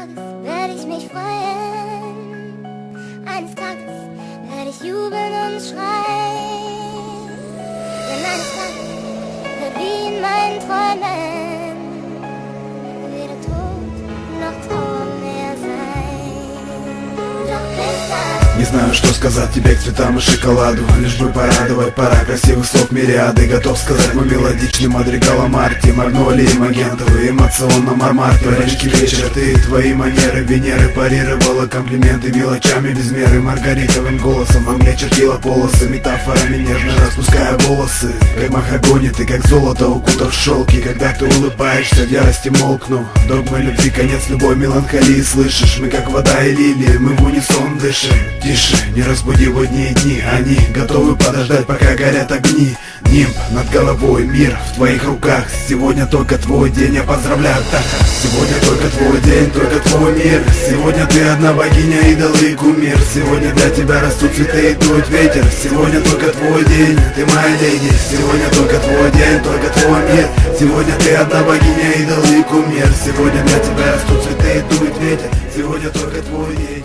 Tages werde ich mich freuen, eines Tages werde ich jubeln und schreien, denn eines Tages wird wie in meinen Träumen weder Tod noch Trauer mehr sein. Doch bis dann. Не знаю, что сказать тебе к цветам и шоколаду, лишь бы порадовать, пора красивых слов мириады. Готов сказать мой мелодичный мадригал о Марте, Магнолии, Магентовый, эмоционно Мармар. Парижский вечер, ты и твои манеры Венеры парировала комплименты мелочами без меры. Маргаритовым голосом во мне чертила полосы, метафорами нежно распуская волосы. Как махагони, ты как золото укутав в шелки. Когда ты улыбаешься, в ярости молкну. Догма любви, конец любой меланхолии. Слышишь, мы как вода и лилии, мы в унисон дышим. Тише, не разбуди в одни дни, они готовы подождать, пока горят огни. Нимб над головой, мир в твоих руках. Сегодня только твой день, я поздравляю так. Сегодня только твой день, только твой мир. Сегодня ты одна богиня, идол и кумир. Сегодня для тебя растут цветы и дует ветер. Сегодня только твой день, ты моя леди. Сегодня только твой день, только твой мир. Сегодня ты одна богиня, идол и кумир. Сегодня для тебя растут цветы и дует ветер. Сегодня только твой день.